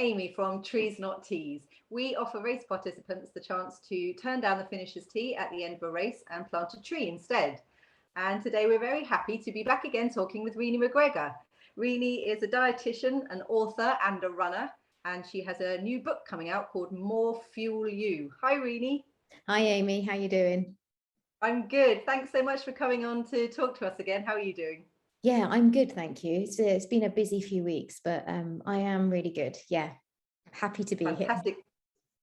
Amy from Trees Not Teas. We offer race participants the chance to turn down the finisher's tee at the end of a race and plant a tree instead. And today we're very happy to be back again talking with Renee McGregor. Renee is a dietitian, an author and a runner, and she has a new book coming out called More Fuel You. Hi Renee. Hi Amy, how you doing? I'm good. Thanks so much for coming on to talk to us again. How are you doing? Yeah, I'm good, thank you. It's been a busy few weeks, but I am really good. Yeah, happy to be here. Fantastic.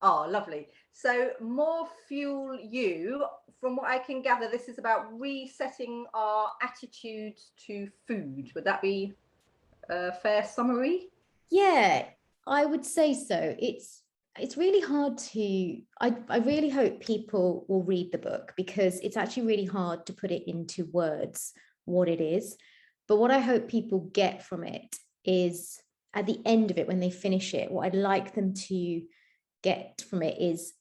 Oh, lovely. So More Fuel You, from what I can gather, this is about resetting our attitude to food. Would that be a fair summary? Yeah, I would say so. It's really hard to, I really hope people will read the book because it's actually really hard to put it into words what it is. But what I hope people get from it is at the end of it, when they finish it, what I'd like them to get from it is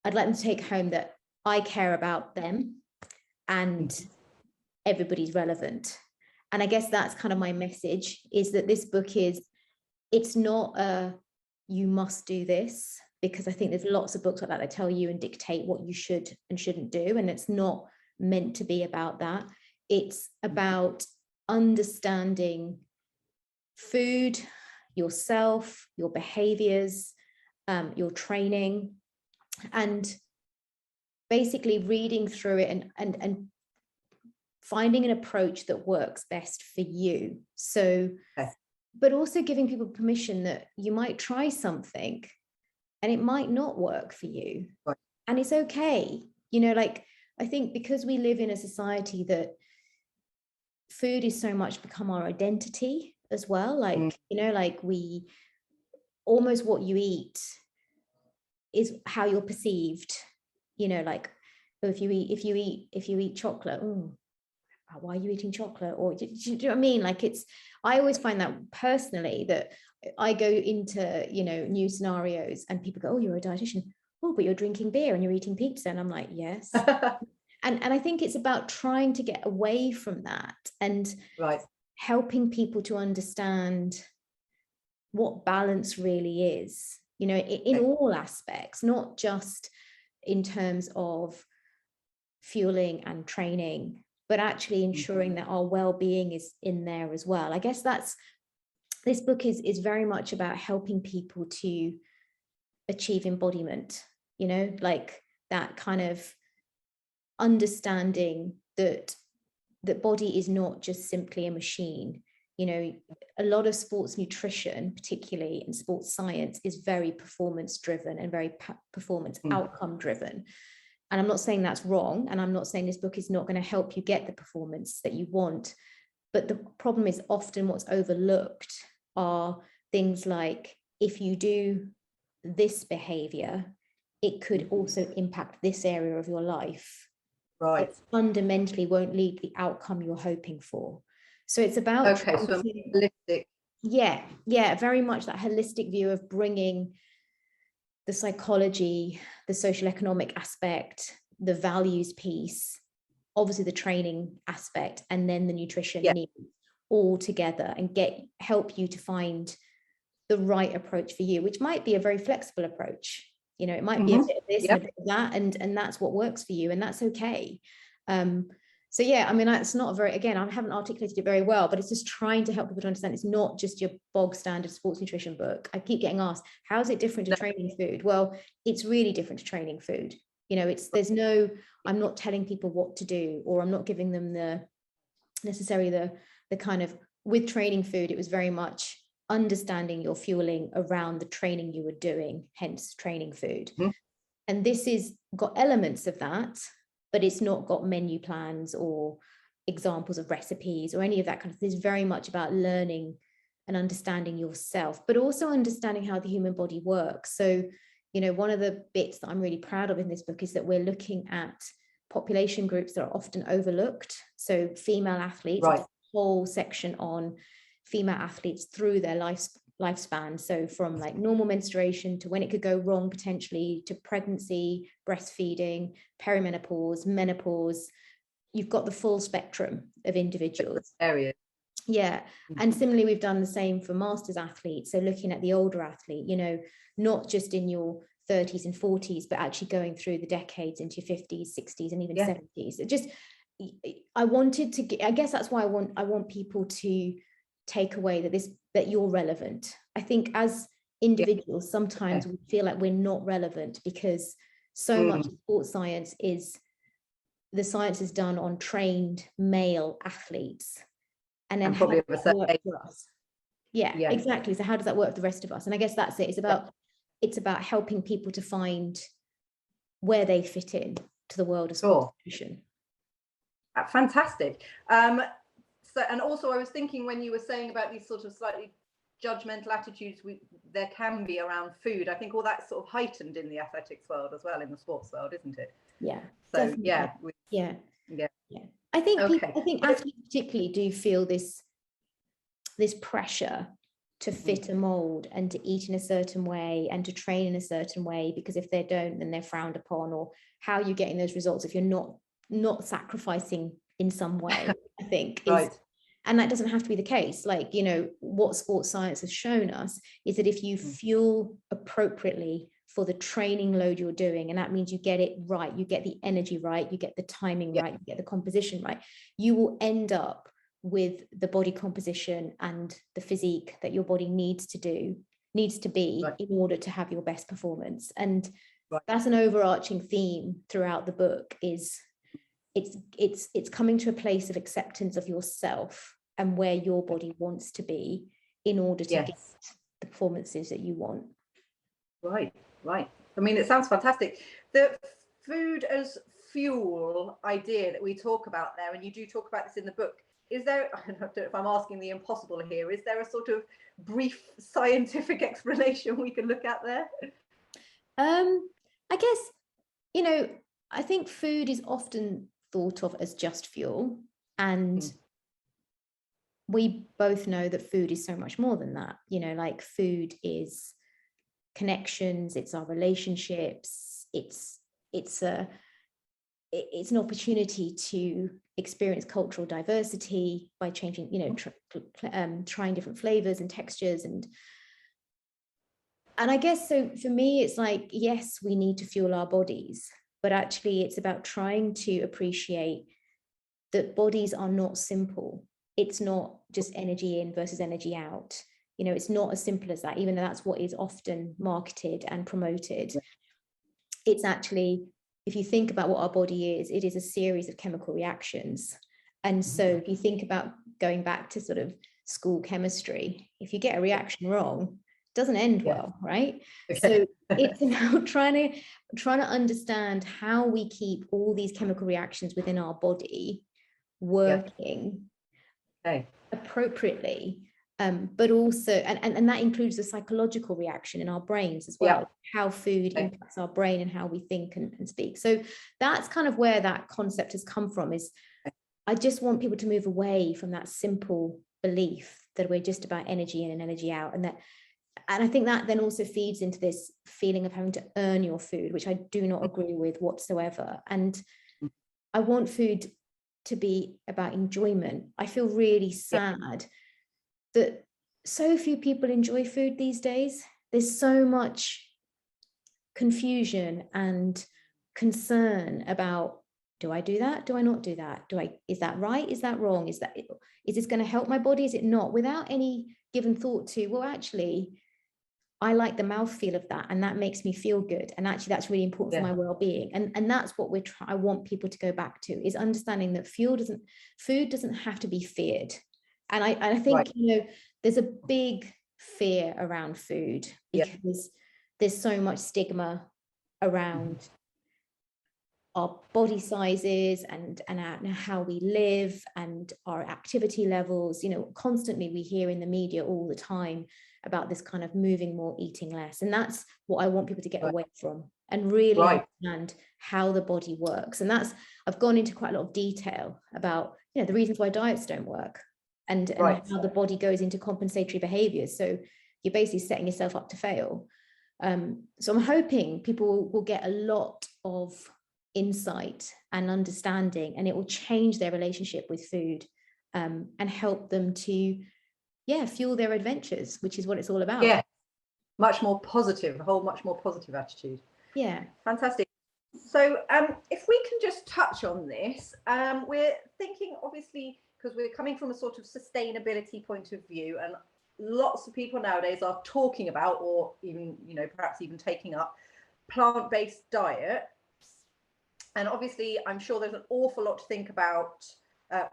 I'd like them to take home that I care about them and everybody's relevant. And I guess that's kind of my message, is that this book it's not a you must do this, because I think there's lots of books like that tell you and dictate what you should and shouldn't do. And it's not meant to be about that. It's about understanding food, yourself, your behaviors, your training, and basically reading through it and finding an approach that works best for you. So, but also giving people permission that you might try something and it might not work for you. Right. And it's okay. You know, like, I think because we live in a society that food is so much become our identity as well. Like, you know, like we almost what you eat is how you're perceived, you know, like if you eat chocolate, why are you eating chocolate? Or do you know what I mean? Like I always find that personally that I go into, you know, new scenarios and people go, oh, you're a dietitian. Oh, but you're drinking beer and you're eating pizza. And I'm like, yes. and I think it's about trying to get away from that and helping people to understand what balance really is, you know, in all aspects, not just in terms of fueling and training, but actually ensuring that our well-being is in there as well. I guess this book is very much about helping people to achieve embodiment, you know, like that kind of understanding that the body is not just simply a machine. You know, a lot of sports nutrition, particularly in sports science, is very performance driven and very performance outcome driven. And I'm not saying that's wrong. And I'm not saying this book is not going to help you get the performance that you want. But the problem is often what's overlooked are things like, if you do this behavior, it could also impact this area of your life. Right. It fundamentally won't lead the outcome you're hoping for. So it's about holistic. Yeah, very much that holistic view of bringing the psychology, the social economic aspect, the values piece, obviously the training aspect, and then the nutrition needs all together and help you to find the right approach for you, which might be a very flexible approach. You know, it might be a bit of this and a bit of that, and that's what works for you, and that's okay. So yeah, I mean, it's not again, I haven't articulated it very well, but it's just trying to help people to understand it's not just your bog standard sports nutrition book. I keep getting asked, how is it different to training food? Well, it's really different to training food. You know, I'm not telling people what to do, or I'm not giving them the kind of, with training food, it was very much understanding your fueling around the training you were doing, hence training food. And this is got elements of that, but it's not got menu plans or examples of recipes or any of that kind of thing. It's very much about learning and understanding yourself, but also understanding how the human body works. So, you know, one of the bits that I'm really proud of in this book is that we're looking at population groups that are often overlooked. So female athletes, a whole section on female athletes through their lifespan. So from like normal menstruation to when it could go wrong potentially, to pregnancy, breastfeeding, perimenopause, menopause. You've got the full spectrum of individuals. Yeah. And similarly, we've done the same for masters athletes. So looking at the older athlete, you know, not just in your 30s and 40s, but actually going through the decades into your 50s, 60s, and even 70s. It just, I wanted to get, I guess that's why I want people to take away that you're relevant. I think as individuals, sometimes we feel like we're not relevant because so much of sports science the science is done on trained male athletes. And then probably how does that work for us? Yeah, yes. exactly. So how does that work for the rest of us? And I guess that's it. It's about helping people to find where they fit in to the world of sports nutrition. Fantastic. So, and also I was thinking when you were saying about these sort of slightly judgmental attitudes there can be around food, I think all that's sort of heightened in the athletics world as well, in the sports world, isn't it? Yeah. So definitely. yeah. I think athletes particularly do feel this pressure to fit a mold and to eat in a certain way and to train in a certain way, because if they don't, then they're frowned upon. Or how are you getting those results if you're not sacrificing in some way, I think is and that doesn't have to be the case. Like, you know, what sports science has shown us is that if you fuel appropriately for the training load you're doing, and that means you get it right, you get the energy right, you get the timing right, you get the composition right, you will end up with the body composition and the physique that your body needs to be in order to have your best performance. And that's an overarching theme throughout the book, is it's coming to a place of acceptance of yourself and where your body wants to be in order to get the performances that you want. Right. I mean, it sounds fantastic. The food as fuel idea that we talk about there, and you do talk about this in the book, is there, I don't know if I'm asking the impossible here, is there a sort of brief scientific explanation we can look at there? I guess, you know, I think food is often thought of as just fuel, and we both know that food is so much more than that. You know, like food is connections, it's our relationships, it's an opportunity to experience cultural diversity by changing, you know, trying different flavors and textures. And I guess, so for me, it's like, yes, we need to fuel our bodies, but actually it's about trying to appreciate that bodies are not simple. It's not just energy in versus energy out. You know, it's not as simple as that, even though that's what is often marketed and promoted. It's actually, if you think about what our body is, it is a series of chemical reactions. And so if you think about going back to sort of school chemistry, if you get a reaction wrong, it doesn't end well, right? So it's about trying to understand how we keep all these chemical reactions within our body working appropriately, but also, and that includes the psychological reaction in our brains as well, how food impacts our brain and how we think and speak. So that's kind of where that concept has come from, is I just want people to move away from that simple belief that we're just about energy in and energy out, and I think that then also feeds into this feeling of having to earn your food, which I do not agree with whatsoever. And I want food to be about enjoyment. I feel really sad that so few people enjoy food these days. There's so much confusion and concern about, do I do that? Do I not do that? Is that right? Is that wrong? Is this going to help my body? Is it not? Without any given thought to, well, actually, I like the mouthfeel of that, and that makes me feel good, and actually that's really important for my well-being. And that's what I want people to go back to, is understanding that food doesn't have to be feared. And I think you know, there's a big fear around food because there's so much stigma around our body sizes and how we live and our activity levels. You know, constantly we hear in the media all the time about this kind of moving more, eating less. And that's what I want people to get away from and really understand how the body works. And I've gone into quite a lot of detail about, you know, the reasons why diets don't work and how the body goes into compensatory behaviors. So you're basically setting yourself up to fail. So I'm hoping people will get a lot of insight and understanding, and it will change their relationship with food. and help them to fuel their adventures, which is what it's all about. Yeah, much more positive, a whole much more positive attitude. Yeah, fantastic. So if we can just touch on this, we're thinking, obviously, because we're coming from a sort of sustainability point of view, and lots of people nowadays are talking about, or even, perhaps even taking up plant-based diets. And obviously, I'm sure there's an awful lot to think about.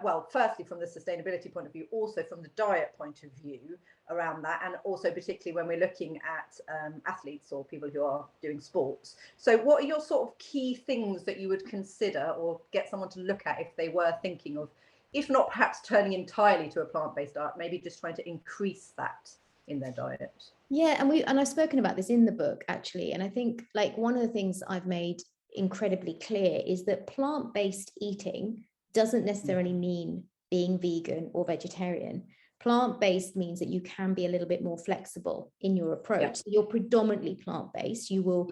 Well, firstly, from the sustainability point of view, also from the diet point of view around that, and also particularly when we're looking at athletes or people who are doing sports. So what are your sort of key things that you would consider or get someone to look at if they were thinking of, if not perhaps turning entirely to a plant-based diet, maybe just trying to increase that in their diet? Yeah, and I've spoken about this in the book, actually. And I think, like, one of the things I've made incredibly clear is that plant-based eating doesn't necessarily mean being vegan or vegetarian. Plant-based means that you can be a little bit more flexible in your approach. Yeah. So you're predominantly plant-based. You will,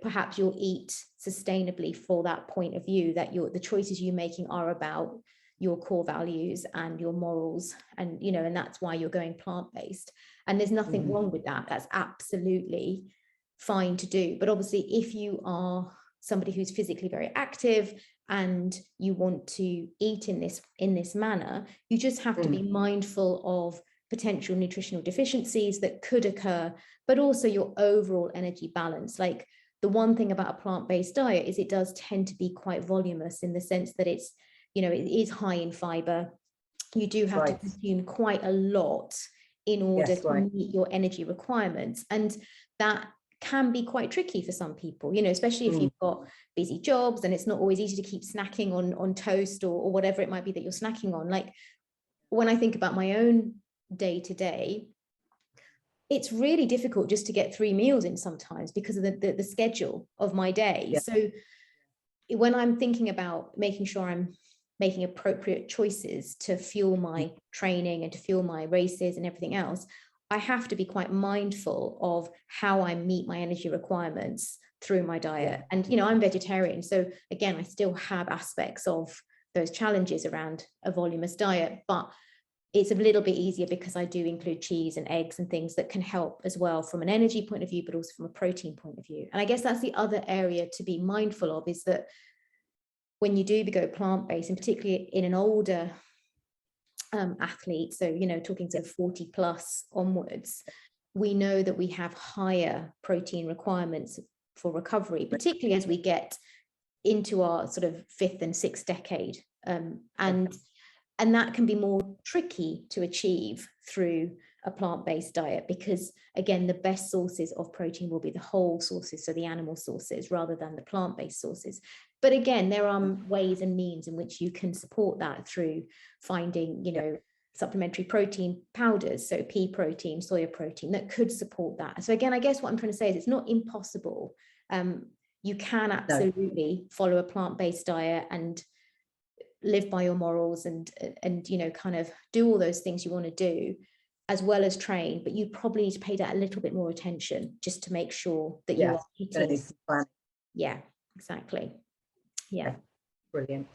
perhaps you'll eat sustainably for that point of view, that the choices you're making are about your core values and your morals, and and that's why you're going plant-based. And there's nothing wrong with that. That's absolutely fine to do. But obviously, if you are somebody who's physically very active and you want to eat in this manner, you just have to be mindful of potential nutritional deficiencies that could occur, but also your overall energy balance. Like, the one thing about a plant-based diet is it does tend to be quite voluminous, in the sense that it's, it is high in fiber. You do have to consume quite a lot in order to meet your energy requirements. And that can be quite tricky for some people, especially if you've got busy jobs and it's not always easy to keep snacking on toast or whatever it might be that you're snacking on. Like, when I think about my own day to day, it's really difficult just to get 3 meals in sometimes because of the schedule of my day. So when I'm thinking about making sure I'm making appropriate choices to fuel my training and to fuel my races and everything else, I have to be quite mindful of how I meet my energy requirements through my diet. And, I'm vegetarian. So again, I still have aspects of those challenges around a voluminous diet, but it's a little bit easier because I do include cheese and eggs and things that can help as well from an energy point of view, but also from a protein point of view. And I guess that's the other area to be mindful of, is that when you do go plant-based, and particularly in an older athlete, so talking sort of 40 plus onwards, we know that we have higher protein requirements for recovery, particularly as we get into our sort of 5th and 6th decade, and that can be more tricky to achieve through a plant-based diet, because again, the best sources of protein will be the whole sources, so the animal sources, rather than the plant-based sources. But again, there are ways and means in which you can support that through finding, supplementary protein powders, so pea protein, soya protein, that could support that. So again, I guess what I'm trying to say is it's not impossible. You can absolutely follow a plant-based diet and live by your morals and kind of do all those things you want to do, as well as train, but you probably need to pay that a little bit more attention just to make sure that you are hitting. Yeah, exactly. Yeah. Brilliant.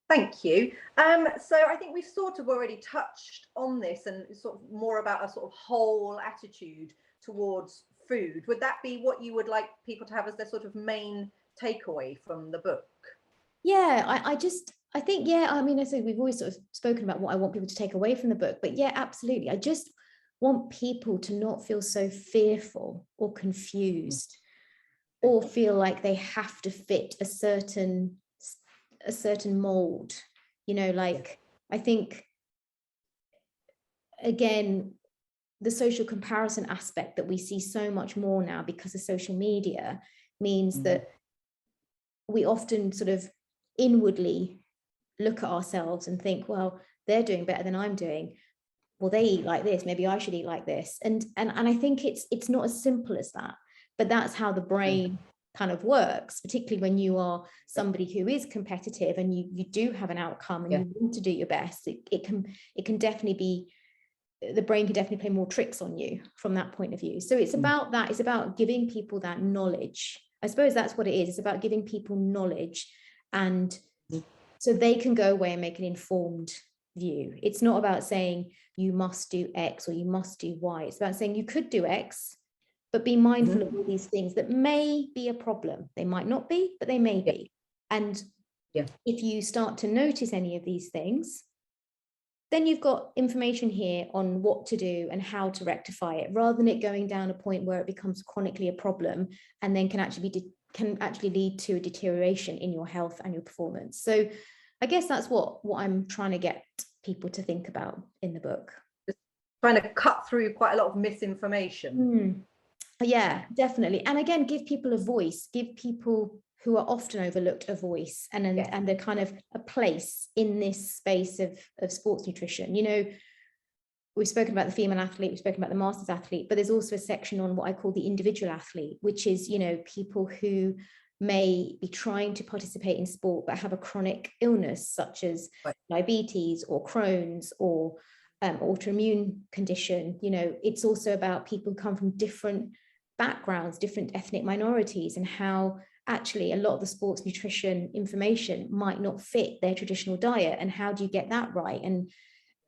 Thank you. So I think we've sort of already touched on this, and sort of more about a sort of whole attitude towards food. Would that be what you would like people to have as their sort of main takeaway from the book? Yeah, I think, I mean, I say we've always sort of spoken about what I want people to take away from the book, but yeah, absolutely. I just want people to not feel so fearful or confused or feel like they have to fit a certain mold, like, I think, again, the social comparison aspect that we see so much more now because of social media means that we often sort of inwardly look at ourselves and think, well, they're doing better than I'm doing. Well, they eat like this, maybe I should eat like this. And I think it's not as simple as that, but that's how the brain kind of works, particularly when you are somebody who is competitive and you do have an outcome and you want to do your best. It can definitely be, the brain can definitely play more tricks on you from that point of view. So it's about that. It's about giving people that knowledge. I suppose that's what it is. It's about giving people knowledge, and so they can go away and make an informed view. It's not about saying you must do X or you must do Y. It's about saying you could do X, but be mindful of all these things that may be a problem. They might not be, but they may be. And if you start to notice any of these things, then you've got information here on what to do and how to rectify it, rather than it going down a point where it becomes chronically a problem and then can actually lead to a deterioration in your health and your performance. So I guess that's what I'm trying to get people to think about in the book. Just trying to cut through quite a lot of misinformation. Yeah, definitely. And again, give people a voice, give people who are often overlooked a voice and a kind of a place in this space of sports nutrition. You know, we've spoken about the female athlete, we've spoken about the masters athlete, but there's also a section on what I call the individual athlete, which is, you know, people who may be trying to participate in sport but have a chronic illness such as diabetes or Crohn's or autoimmune condition. You know, it's also about people who come from different backgrounds, different ethnic minorities, and how actually a lot of the sports nutrition information might not fit their traditional diet, and how do you get that right?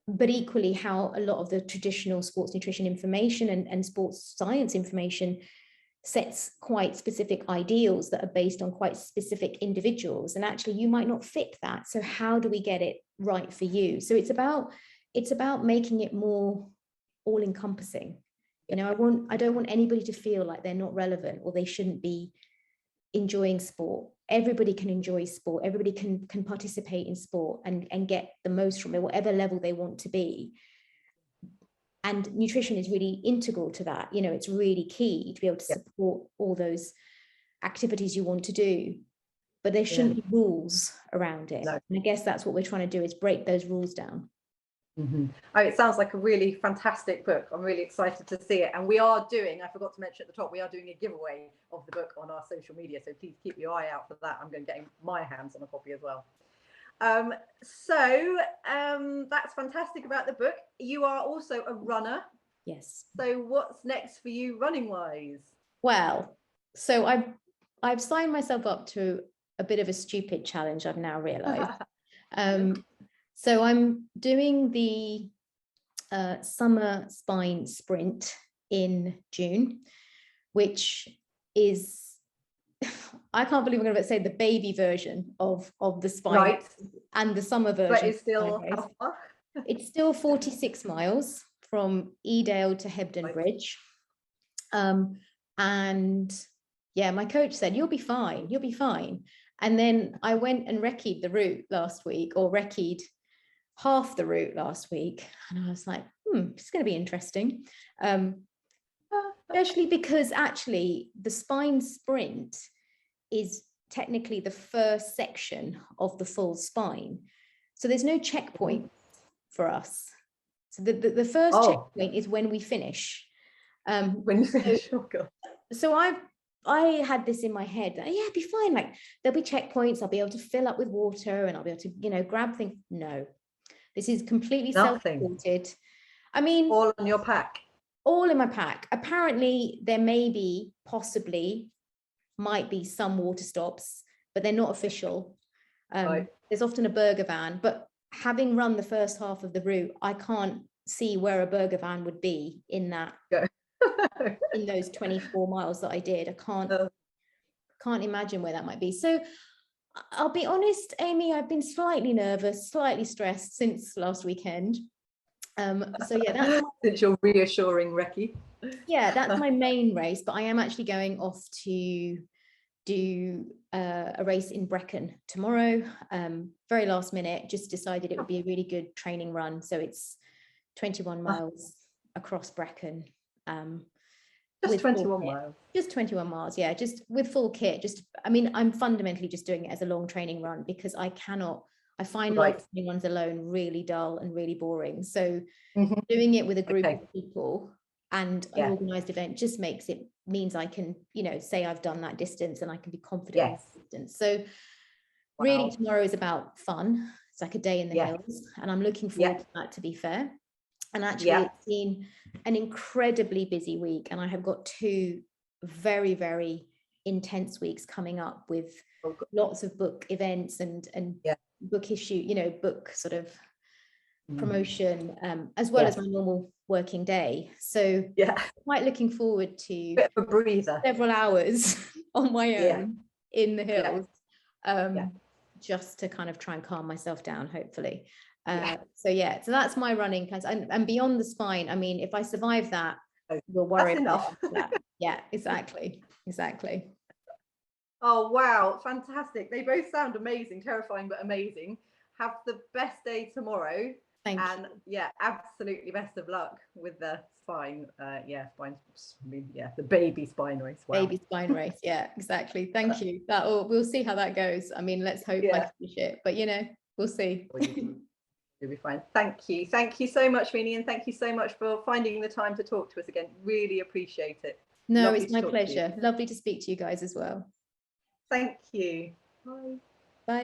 But equally how a lot of the traditional sports nutrition information and sports science information sets quite specific ideals that are based on quite specific individuals, and actually you might not fit that. So how do we get it right for you? So it's about making it more all-encompassing. You know, I don't want anybody to feel like they're not relevant or they shouldn't be enjoying sport. Everybody can enjoy sport. Everybody can participate in sport and get the most from it, whatever level they want to be. And nutrition is really integral to that. You know, it's really key to be able to support all those activities you want to do, but there shouldn't be rules around it. No. And I guess that's what we're trying to do, is break those rules down. Oh, it sounds like a really fantastic book. I'm really excited to see it. And we are doing, I forgot to mention at the top, we are doing a giveaway of the book on our social media. So please keep your eye out for that. I'm going to get my hands on a copy as well. That's fantastic about the book. You are also a runner. Yes. So what's next for you running wise? Well, so I've signed myself up to a bit of a stupid challenge, I've now realized. So I'm doing the summer spine sprint in June, which is, I can't believe I'm going to say the baby version of the spine and the summer version. But it's still how far? It's still 46 miles from Edale to Hebden Bridge. And yeah, my coach said, you'll be fine. And then I went and recce'd the route last week, or recce'd half the route last week, and I was like, it's going to be interesting, especially because actually the spine sprint is technically the first section of the full spine, so there's no checkpoint for us. So the first checkpoint is when we finish. So I had this in my head that, it'd be fine, like there'll be checkpoints, I'll be able to fill up with water and I'll be able to, you know, grab things. No, this is completely self-supported. I mean, all in your pack. All in my pack. Apparently, there might be some water stops, but they're not official. There's often a burger van, but having run the first half of the route, I can't see where a burger van would be in that. In those 24 miles that I did. I can't imagine where that might be. So I'll be honest, Amy, I've been slightly nervous, slightly stressed since last weekend. So yeah, that's since you're reassuring recce. Yeah, that's my main race, but I am actually going off to do a race in Brecon tomorrow. Very last minute, just decided it would be a really good training run. So it's 21 miles across Brecon. Just 21 miles. Just 21 miles, yeah, just with full kit. I'm fundamentally just doing it as a long training run because I find long training runs alone really dull and really boring. So doing it with a group of people and an organized event just means I can, you know, say I've done that distance and I can be confident in that distance. So really tomorrow is about fun. It's like a day in the hills, and I'm looking forward to that, to be fair. And actually it's been an incredibly busy week, and I have got 2 very, very intense weeks coming up with lots of book events and book issue, you know, book sort of promotion, as well as my normal working day. So quite looking forward to bit of a breather, several hours on my own in the hills, just to kind of try and calm myself down, hopefully. So that's my running plans. And beyond the spine, I mean, if I survive that, we'll worry about that. Yeah, exactly. Oh wow, fantastic. They both sound amazing, terrifying but amazing. Have the best day tomorrow. Thank you. Absolutely best of luck with the spine. The baby spine race. Wow. Baby spine race. Yeah, exactly. Thank you. We'll see how that goes. I mean, let's hope I finish it, but we'll see. You'll be fine. Thank you so much, Renee, and thank you so much for finding the time to talk to us again. Really appreciate it. No, it's my pleasure. Lovely to speak to you guys as well. Thank you. Bye.